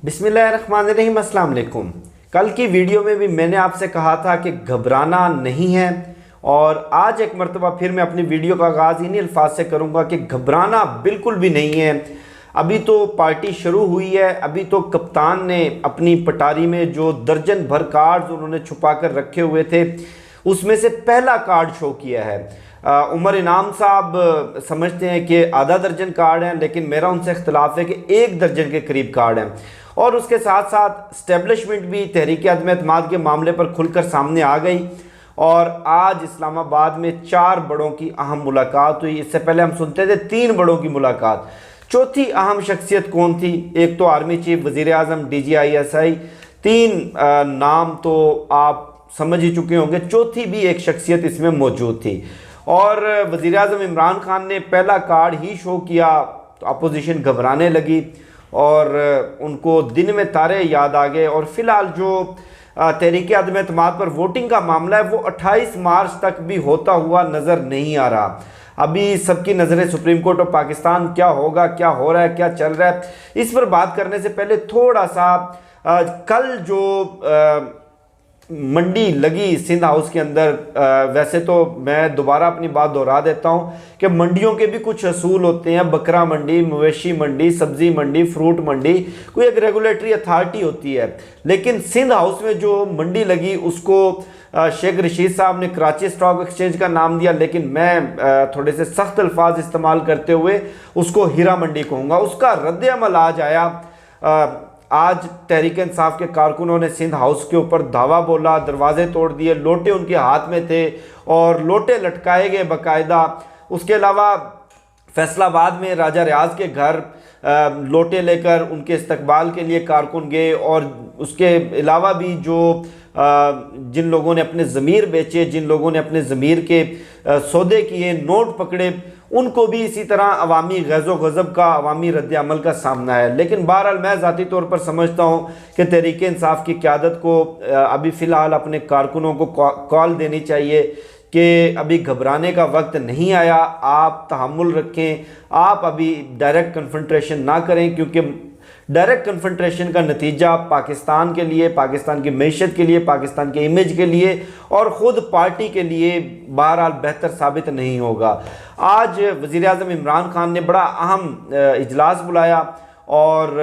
बिस्मिल्लाहिर्रहमानिर्रहीम, अस्सलाम वालेकुम। कल की वीडियो में भी मैंने आपसे कहा था कि घबराना नहीं है, और आज एक मरतबा फिर मैं अपनी वीडियो का आगाज़ इन्हीं अल्फाज से करूँगा कि घबराना बिल्कुल भी नहीं है। अभी तो पार्टी शुरू हुई है। अभी तो कप्तान ने अपनी पटारी में जो दर्जन भर कार्ड्स उन्होंने छुपा कर रखे हुए थे, उसमें से पहला कार्ड शो किया है। उमर इनाम साहब समझते हैं कि आधा दर्जन कार्ड हैं, लेकिन मेरा उनसे इख्तलाफ है कि 1 दर्जन के करीब कार्ड हैं। और उसके साथ साथ स्टैब्लिशमेंट भी तहरीक अदम एतमाद के मामले पर खुलकर सामने आ गई। और आज इस्लामाबाद में 4 बड़ों की अहम मुलाकात हुई। इससे पहले हम सुनते थे 3 बड़ों की मुलाकात। चौथी अहम शख्सियत कौन थी? एक तो आर्मी चीफ, वज़ीर आज़म, DGI SI, 3 नाम तो आप समझ ही चुके होंगे। चौथी भी एक शख्सियत इसमें मौजूद थी। और वज़ीर आज़म इमरान खान ने पहला कार्ड ही शो किया तो अपोजिशन घबराने लगी और उनको दिन में तारे याद आ गए। और फिलहाल जो तहरीक अदम एतमाद पर वोटिंग का मामला है, वो 28 मार्च तक भी होता हुआ नज़र नहीं आ रहा। अभी सबकी नज़रें सुप्रीम कोर्ट ऑफ पाकिस्तान, क्या होगा, क्या हो रहा है, क्या चल रहा है, इस पर बात करने से पहले थोड़ा सा कल जो मंडी लगी सिंध हाउस के अंदर, वैसे तो मैं दोबारा अपनी बात दोहरा देता हूँ कि मंडियों के भी कुछ असूल होते हैं। बकरा मंडी, मवेशी मंडी, सब्जी मंडी, फ्रूट मंडी, कोई एक रेगुलेटरी अथॉरिटी होती है। लेकिन सिंध हाउस में जो मंडी लगी उसको शेख रशीद साहब ने कराची स्टॉक एक्सचेंज का नाम दिया, लेकिन मैं थोड़े से सख्त अल्फाज इस्तेमाल करते हुए उसको हीरा मंडी कहूँगा। उसका रद्द अमल आज आया। आज तहरीक इंसाफ के कारकुनों ने सिंध हाउस के ऊपर धावा बोला, दरवाजे तोड़ दिए, लोटे उनके हाथ में थे और लोटे लटकाए गए बाकायदा। उसके अलावा फैसलाबाद में राजा रियाज के घर लोटे लेकर उनके इस्तकबाल के लिए कारकुन गए। और उसके अलावा भी जो जिन लोगों ने अपने ज़मीर बेचे, जिन लोगों ने अपने ज़मीर के सौदे किए, नोट पकड़े, उनको भी इसी तरह अवामी गैज़ो गज़ब का, अवामी रद्द अमल का सामना है। लेकिन बहरहाल मैं ज़ाती तौर पर समझता हूँ कि तहरीक इंसाफ की क़यादत को अभी फ़िलहाल अपने कारकुनों को कॉल देनी चाहिए कि अभी घबराने का वक्त नहीं आया, आप तहम्मुल रखें, आप अभी डायरेक्ट कन्फ्रंटेशन ना करें, क्योंकि डायरेक्ट कन्फ्रंटेशन का नतीजा पाकिस्तान के लिए, पाकिस्तान की मैशत के लिए, पाकिस्तान के इमेज के लिए और ख़ुद पार्टी के लिए बहरहाल बेहतर साबित नहीं होगा। आज वज़ीर आज़म इमरान खान ने बड़ा अहम इजलास बुलाया और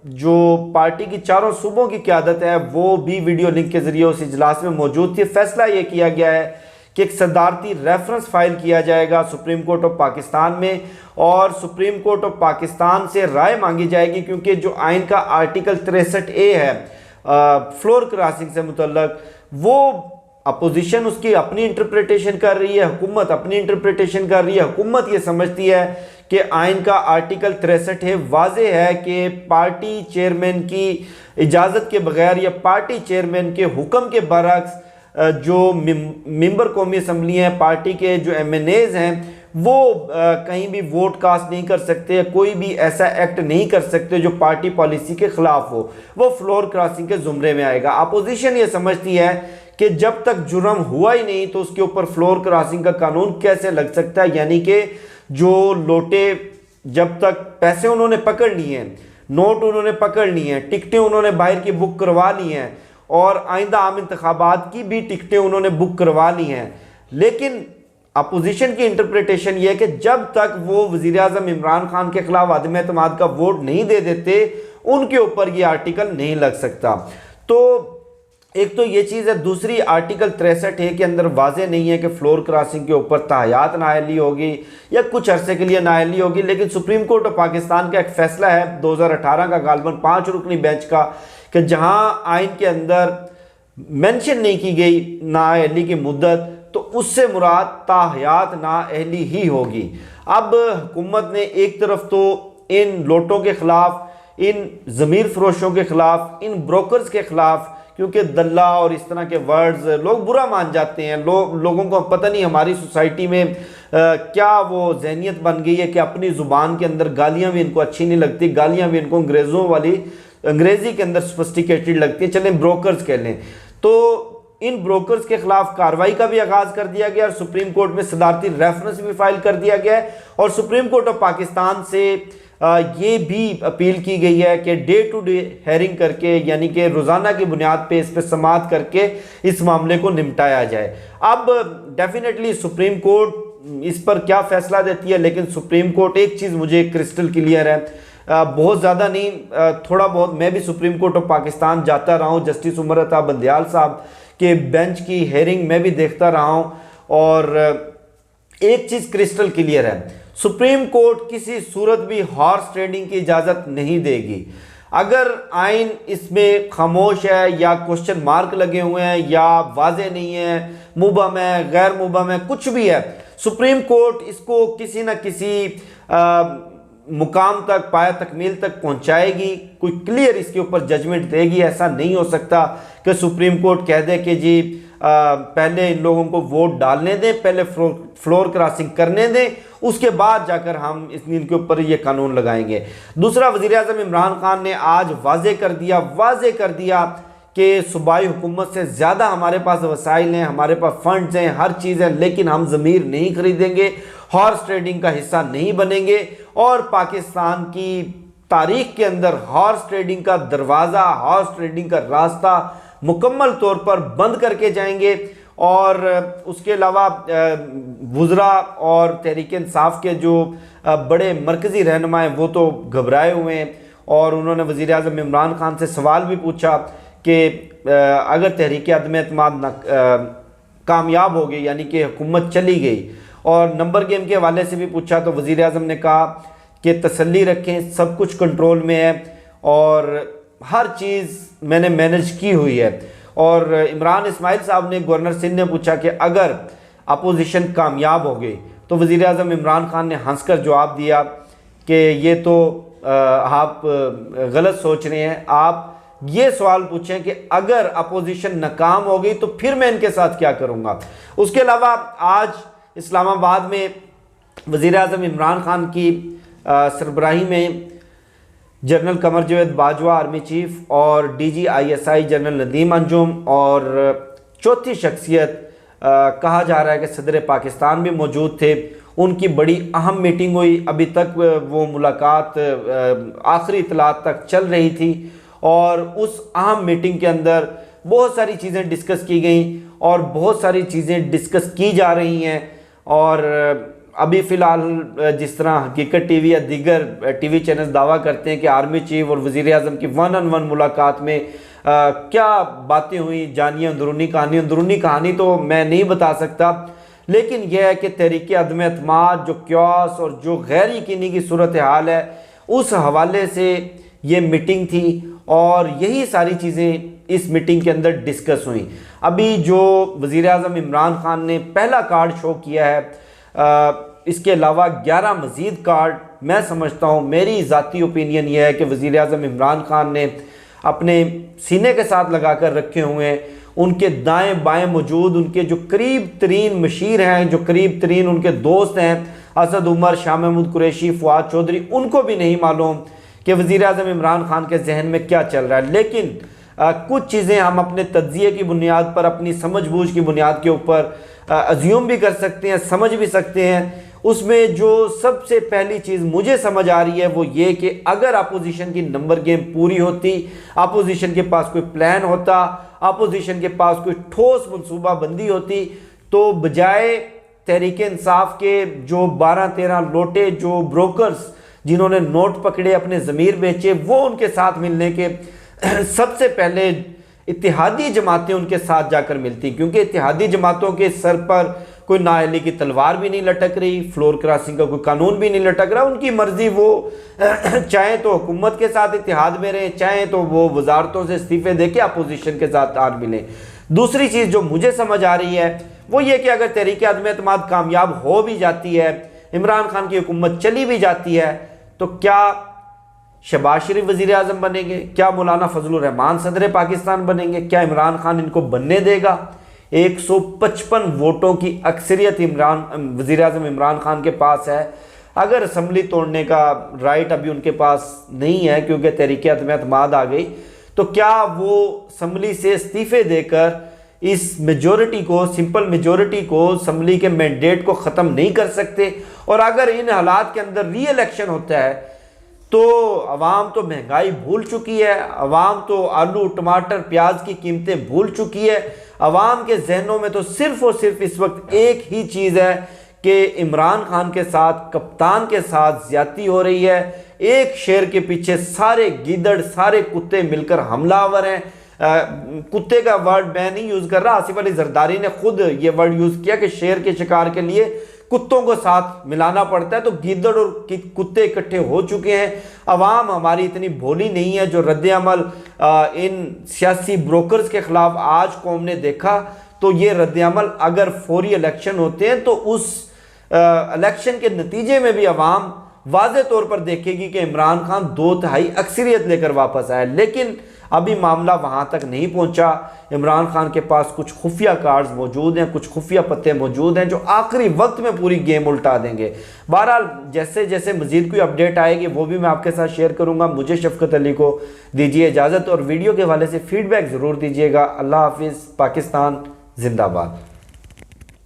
जो पार्टी की 4 सूबों की क़यादत है वो भी वीडियो लिंक के ज़रिए उस इजलास में मौजूद थी। फैसला ये किया गया है कि एक सदारती रेफरेंस फाइल किया जाएगा सुप्रीम कोर्ट ऑफ पाकिस्तान में और सुप्रीम कोर्ट ऑफ पाकिस्तान से राय मांगी जाएगी, क्योंकि जो आइन का आर्टिकल 63A है फ्लोर क्रॉसिंग से मुतल्लक, वो अपोजिशन उसकी अपनी इंटरप्रिटेशन कर रही है, हुकूमत अपनी इंटरप्रिटेशन कर रही है। हुकूमत ये समझती है कि आइन का आर्टिकल 63 है, वाज़े है कि पार्टी चेयरमैन की इजाज़त के बगैर या पार्टी चेयरमैन के हुक्म के बरअक्स जो मेंबर कौमी असम्बली हैं, पार्टी के जो MNAs हैं, वो कहीं भी वोट कास्ट नहीं कर सकते, कोई भी ऐसा एक्ट नहीं कर सकते जो पार्टी पॉलिसी के ख़िलाफ़ हो, वो फ्लोर क्रॉसिंग के ज़ुमरे में आएगा। अपोजिशन ये समझती है कि जब तक जुर्म हुआ ही नहीं तो उसके ऊपर फ्लोर क्रॉसिंग का कानून कैसे लग सकता है। यानी कि जो लोटे, जब तक पैसे उन्होंने पकड़ लिए हैं, नोट उन्होंने पकड़ लिए हैं, टिकटें उन्होंने बाहर की बुक करवा ली हैं और आइंदा आम इंतखाबात की भी टिकटें उन्होंने बुक करवा ली हैं, लेकिन अपोजिशन की इंटरप्रिटेशन ये है कि जब तक वो वज़ीर आज़म इमरान खान के खिलाफ अदम एतमाद का वोट नहीं दे देते उनके ऊपर ये आर्टिकल नहीं लग सकता। तो एक तो ये चीज़ है। दूसरी, आर्टिकल 63A के अंदर वाजे नहीं है कि फ्लोर क्रॉसिंग के ऊपर ताहयात नाअहली होगी या कुछ अरसे के लिए नाअहली होगी, लेकिन सुप्रीम कोर्ट ऑफ पाकिस्तान का एक फ़ैसला है 2018 का, गालबन 5 रुकनी बेंच का, कि जहाँ आइन के अंदर मेंशन नहीं की गई नाअहली की मुद्दत, तो उससे मुराद ताहयात नाअहली ही होगी। अब हुकूमत ने एक तरफ तो इन लोटों के ख़िलाफ़, इन ज़मीर फरोशों के ख़िलाफ़, इन ब्रोकर्स के ख़िलाफ़, क्योंकि दल्ला और इस तरह के वर्ड्स लोग बुरा मान जाते हैं, लोगों को पता नहीं हमारी सोसाइटी में क्या वो जहनीत बन गई है कि अपनी ज़ुबान के अंदर गालियाँ भी इनको अच्छी नहीं लगती, गालियाँ भी इनको अंग्रेज़ों वाली, अंग्रेज़ी के अंदर सोफिस्टिकेटेड लगती है, चलें ब्रोकर्स कह लें। तो इन ब्रोकर्स के खिलाफ कार्रवाई का भी आगाज़ कर दिया गया और सुप्रीम कोर्ट में सदारती रेफरेंस भी फाइल कर दिया गया है और सुप्रीम कोर्ट ऑफ पाकिस्तान से ये भी अपील की गई है कि डे टू डे हेयरिंग करके, यानी कि रोज़ाना की बुनियाद पे इस पर समाअत करके इस मामले को निपटाया जाए। अब डेफिनेटली सुप्रीम कोर्ट इस पर क्या फैसला देती है, लेकिन सुप्रीम कोर्ट एक चीज़ मुझे क्रिस्टल क्लियर है, बहुत ज़्यादा नहीं, थोड़ा बहुत, मैं भी सुप्रीम कोर्ट ऑफ पाकिस्तान जाता रहा हूँ, जस्टिस उमर अता बंदयाल साहब के बेंच की हेयरिंग मैं भी देखता रहा हूँ, और एक चीज़ क्रिस्टल क्लियर है, सुप्रीम कोर्ट किसी सूरत भी हॉर्स ट्रेडिंग की इजाज़त नहीं देगी। अगर आइन इसमें खामोश है या क्वेश्चन मार्क लगे हुए हैं या वाजे नहीं है, मुबहम है, गैर मुबहम है, कुछ भी है, सुप्रीम कोर्ट इसको किसी न किसी मुकाम तक, पाया तकमील तक पहुंचाएगी, कोई क्लियर इसके ऊपर जजमेंट देगी। ऐसा नहीं हो सकता कि सुप्रीम कोर्ट कह दे कि जी पहले इन लोगों को वोट डालने दें, पहले फ्लोर क्रॉसिंग करने दें, उसके बाद जाकर हम इनके ऊपर ये कानून लगाएंगे। दूसरा, वज़ीर आज़म इमरान खान ने आज वाजे कर दिया कि सूबाई हुकूमत से ज़्यादा हमारे पास वसाइल हैं, हमारे पास फंड्स हैं, हर चीज़ है, लेकिन हम ज़मीर नहीं खरीदेंगे, हॉर्स ट्रेडिंग का हिस्सा नहीं बनेंगे, और पाकिस्तान की तारीख के अंदर हॉर्स ट्रेडिंग का दरवाज़ा, हॉर्स ट्रेडिंग का रास्ता मुकम्मल तौर पर बंद करके जाएंगे। और उसके अलावा वुज़रा और तहरीक इंसाफ के जो बड़े मरकज़ी रहनुमा हैं वो तो घबराए हुए हैं, और उन्होंने वज़ीर आज़म इमरान खान से सवाल भी पूछा कि अगर तहरीक अदम एतमाद कामयाब हो गई, यानी कि हुकूमत चली गई, और नंबर गेम के हवाले से भी पूछा, तो वज़ीर आज़म ने कहा कि तसल्ली रखें, सब कुछ कंट्रोल में है और हर चीज़ मैंने मैनेज की हुई है। और इमरान इस्माइल साहब ने, गवर्नर सिंध ने पूछा कि अगर अपोजिशन कामयाब हो गई, तो वज़ीर आज़म इमरान खान ने हंसकर जवाब दिया कि ये तो आप गलत सोच रहे हैं, आप ये सवाल पूछें कि अगर अपोजिशन नाकाम हो गई तो फिर मैं इनके साथ क्या करूँगा। उसके अलावा आज इस्लामाबाद में वज़ीर आज़म इमरान खान की सरबराही में general Qamar Javed Bajwa army chief और DGISI जनरल नदीम अंजुम और चौथी शख्सियत कहा जा रहा है कि सदर पाकिस्तान भी मौजूद थे, उनकी बड़ी अहम मीटिंग हुई। अभी तक वो मुलाकात आखिरी इतलात तक चल रही थी, और उस अहम मीटिंग के अंदर बहुत सारी चीज़ें डिस्कस की गई और बहुत सारी चीज़ें डिस्कस की जा रही हैं। और अभी फ़िलहाल जिस तरह हकीकत टीवी या दीगर टीवी चैनल दावा करते हैं कि आर्मी चीफ और वज़ीर आज़म की 1-on-1 मुलाकात में क्या बातें हुई, जानिए अंदरूनी कहानी तो मैं नहीं बता सकता, लेकिन यह है कि तहरीक अदम एतमाद जो क्यास और जो गैर यकीनी की सूरत हाल है, उस हवाले से ये मीटिंग थी और यही सारी चीज़ें इस मीटिंग के अंदर डिस्कस हुई। अभी जो वज़ीर आज़म इमरान खान ने पहला कार्ड शो किया है, इसके अलावा 11 मज़ीद कार्ड मैं समझता हूँ, मेरी ज़ाती ओपिनियन यह है कि वज़ीर आज़म इमरान खान ने अपने सीने के साथ लगा कर रखे हुए हैं। उनके दाएं बाएं मौजूद उनके जो करीब तरीन मशीर हैं, जो करीब तरीन उनके दोस्त हैं, असद उमर, शाह महमूद कुरैशी, फुआद चौधरी, उनको भी नहीं मालूम कि वज़ीर आज़म इमरान खान के जहन में क्या चल रहा है। लेकिन कुछ चीज़ें हम अपने तज्ज़िये की बुनियाद पर, अपनी समझ बूझ की बुनियाद के ऊपर अज्यूम भी कर सकते हैं, समझ भी सकते हैं। उसमें जो सबसे पहली चीज़ मुझे समझ आ रही है वो ये कि अगर अपोजिशन की नंबर गेम पूरी होती, अपोजिशन के पास कोई प्लान होता, अपोजिशन के पास कोई ठोस मनसूबा बंदी होती, तो बजाय तहरीक इंसाफ के जो 12-13 लोटे जो ब्रोकर्स जिन्होंने नोट पकड़े, अपने ज़मीर बेचे, वो उनके साथ मिलने के सबसे पहले इत्तेहादी जमातें उनके साथ जाकर मिलती, क्योंकि इत्तेहादी जमातों के सर पर कोई नाअहली की तलवार भी नहीं लटक रही, फ्लोर क्रॉसिंग का कोई कानून भी नहीं लटक रहा। उनकी मर्जी, वो चाहे तो हुकूमत के साथ इत्तेहाद में रहें, चाहे तो वो वजारतों से इस्तीफे दे के अपोजिशन के साथ आज मिलें। दूसरी चीज़ जो मुझे समझ आ रही है वो ये कि अगर तहरीक अदम एतमाद कामयाब हो भी जाती है, इमरान खान की हुकूमत चली भी जाती है, तो क्या शहबाज शरीफ वज़ीर आज़म बनेंगे? क्या मौलाना फजलुर रहमान सदर पाकिस्तान बनेंगे? क्या इमरान खान इनको बनने देगा? 155 वोटों की अक्सरियत वज़ीर आज़म इमरान खान के पास है। अगर असम्बली तोड़ने का राइट अभी उनके पास नहीं है क्योंकि तहरीक अदम एतमाद आ गई, तो क्या वो असम्बली से इस्तीफे देकर इस मेजॉरिटी को, सिंपल मेजॉरिटी को, असम्बली के मैंडेट को ख़त्म नहीं कर सकते? और अगर इन हालात के अंदर री इलेक्शन होता है तो अवाम तो महंगाई भूल चुकी है, अवाम तो आलू टमाटर प्याज की कीमतें भूल चुकी है। अवाम के जहनों में तो सिर्फ और सिर्फ इस वक्त एक ही चीज़ है कि इमरान खान के साथ, कप्तान के साथ ज्यादती हो रही है। एक शेर के पीछे सारे गीदड़, सारे कुत्ते मिलकर हमलावर हैं। कुत्ते का वर्ड मैं नहीं यूज़ कर रहा, आसिफ अली जरदारी ने खुद ये वर्ड यूज़ किया कि शेर के शिकार के लिए कुत्तों को साथ मिलाना पड़ता है। तो गीदड़ और कुत्ते इकट्ठे हो चुके हैं। अवाम हमारी इतनी भोली नहीं है जो रद्द अमल इन सियासी ब्रोकर्स के खिलाफ आज कौम ने देखा, तो ये रद्द अमल अगर फौरी इलेक्शन होते हैं तो उस इलेक्शन के नतीजे में भी अवाम वाज़े तौर पर देखेगी कि इमरान खान 2/3 अक्सरियत लेकर वापस आए। लेकिन अभी मामला वहां तक नहीं पहुंचा। इमरान खान के पास कुछ खुफिया कार्ड्स मौजूद हैं, कुछ खुफिया पत्ते मौजूद हैं जो आखिरी वक्त में पूरी गेम उल्टा देंगे। बहरहाल जैसे जैसे मजीद कोई अपडेट आएगी वो भी मैं आपके साथ शेयर करूंगा। मुझे शफकत अली को दीजिए इजाज़त और वीडियो के हवाले से फीडबैक ज़रूर दीजिएगा। अल्लाह हाफिज़। पाकिस्तान जिंदाबाद।